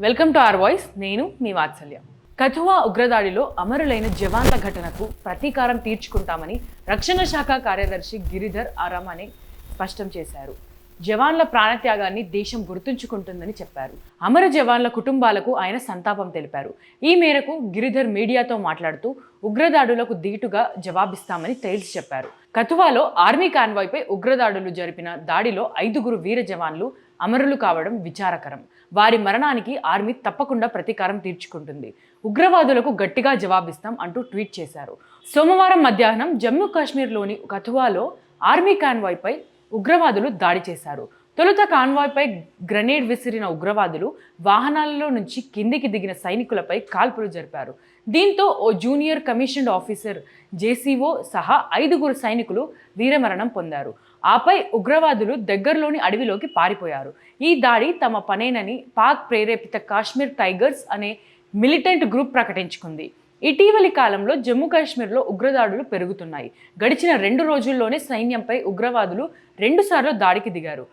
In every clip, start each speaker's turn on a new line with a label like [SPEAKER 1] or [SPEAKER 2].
[SPEAKER 1] Welcome to our voice. నేను మీ వాత్సల్య. కథువా ఉగ్రదాడిలో అమరులైన జవాన్ల ఘటనకు ప్రతీకారం తీర్చుకుంటామని రక్షణ శాఖ కార్యదర్శి గిరిధర్ అరామనే స్పష్టం చేశారు. జవాన్ల ప్రాణత్యాగాన్ని దేశం గుర్తుంచుకుంటుందని చెప్పారు. అమర జవాన్ల కుటుంబాలకు ఆయన సంతాపం తెలిపారు. ఈ మేరకు గిరిధర్ మీడియాతో మాట్లాడుతూ ఉగ్రదాడులకు ధీటుగా జవాబిస్తామని తేల్చి చెప్పారు. కథువాలో ఆర్మీ కాన్వాయ్పై ఉగ్రదాడులు జరిపిన దాడిలో 5 వీర జవాన్లు అమరులు కావడం విచారకరం. వారి మరణానికి ఆర్మీ తప్పకుండా ప్రతీకారం తీర్చుకుంటుంది. ఉగ్రవాదులకు గట్టిగా జవాబిస్తాం అంటూ ట్వీట్ చేశారు. సోమవారం మధ్యాహ్నం జమ్మూ కాశ్మీర్లోని కథువాలో ఆర్మీ కాన్వాయ్పై ఉగ్రవాదులు దాడి చేశారు. తొలుత కాన్వాయ్పై గ్రెనేడ్ విసిరిన ఉగ్రవాదులు వాహనాలలో నుంచి కిందికి దిగిన సైనికులపై కాల్పులు జరిపారు. దీంతో ఓ జూనియర్ కమిషన్డ్ ఆఫీసర్ జేసీఓ సహా 5 సైనికులు వీరమరణం పొందారు. ఆపై ఉగ్రవాదులు దగ్గరలోని అడవిలోకి పారిపోయారు. ఈ దాడి తమ పనేనని పాక్ ప్రేరేపిత కాశ్మీర్ టైగర్స్ అనే మిలిటెంట్ గ్రూప్ ప్రకటించుకుంది. ఇటీవలి కాలంలో జమ్మూ కాశ్మీర్లో ఉగ్రదాడులు పెరుగుతున్నాయి. గడిచిన 2 రోజుల్లోనే సైన్యంపై ఉగ్రవాదులు 2 సార్లు దాడికి దిగారు.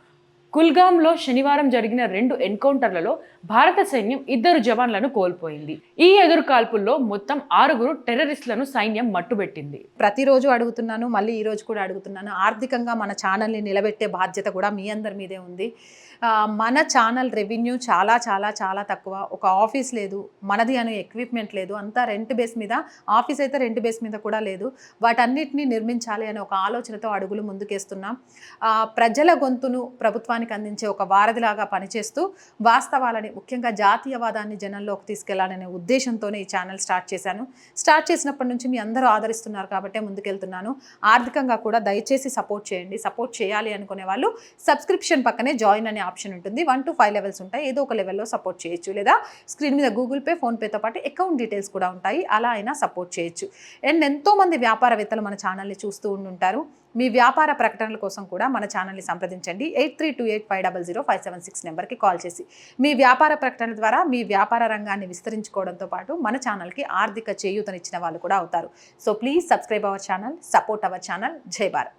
[SPEAKER 1] కుల్గాంలో శనివారం జరిగిన 2 ఎన్కౌంటర్లలో భారత సైన్యం 2 జవాన్లను కోల్పోయింది. ఈ ఎదురుకాల్పుల్లో మొత్తం 6 టెర్రరిస్టులను సైన్యం మట్టుబెట్టింది.
[SPEAKER 2] ప్రతిరోజు అడుగుతున్నాను, మళ్ళీ ఈ రోజు కూడా అడుగుతున్నాను. ఆర్థికంగా మన ఛానల్ని నిలబెట్టే బాధ్యత కూడా మీ అందరి మీదే ఉంది. మన ఛానల్ రెవెన్యూ చాలా చాలా చాలా తక్కువ. ఒక ఆఫీస్ లేదు, మనది అనే ఎక్విప్మెంట్ లేదు, అంతా రెంట్ బేస్ మీద. ఆఫీస్ అయితే రెంట్ బేస్ మీద కూడా లేదు. వాటన్నిటిని నిర్మించాలి అనే ఒక ఆలోచనతో అడుగులు ముందుకేస్తున్నాం. ప్రజల గొంతును ప్రభుత్వానికి అందించే ఒక వారధిలాగా పనిచేస్తూ వాస్తవాలని, ముఖ్యంగా జాతీయవాదాన్ని జనంలోకి తీసుకెళ్లాలనే ఉద్దేశంతోనే ఈ ఛానల్ స్టార్ట్ చేశాను. స్టార్ట్ చేసినప్పటి నుంచి మీ అందరూ ఆదరిస్తున్నారు కాబట్టే ముందుకెళ్తున్నాను. ఆర్థికంగా కూడా దయచేసి సపోర్ట్ చేయండి. సపోర్ట్ చేయాలి అనుకునే వాళ్ళు సబ్స్క్రిప్షన్ పక్కనే జాయిన్ అనే ఆప్షన్ ఉంటుంది. 1 to 5 లెవెల్స్ ఉంటాయి. ఏదో ఒక లెవెల్లో సపోర్ట్ చేయొచ్చు. లేదా స్క్రీన్ మీద గూగుల్ పే, ఫోన్పేతో పాటు అకౌంట్ డీటెయిల్స్ కూడా ఉంటాయి. అలా అయినా సపోర్ట్ చేయొచ్చు. అండ్ ఎంతోమంది వ్యాపారవేత్తలు మన ఛానల్ని చూస్తూ ఉంటుంటారు. మీ వ్యాపార ప్రకటనల కోసం కూడా మన ఛానల్ని సంప్రదించండి. 8328500576 నెంబర్కి కాల్ చేసి మీ వ్యాపార ప్రకటనల ద్వారా మీ వ్యాపార రంగాన్ని విస్తరించుకోవడంతో పాటు మన ఛానల్కి ఆర్థిక చేయూతనిచ్చిన వాళ్ళు కూడా అవుతారు. So please subscribe our channel, support our channel. జై భారత్.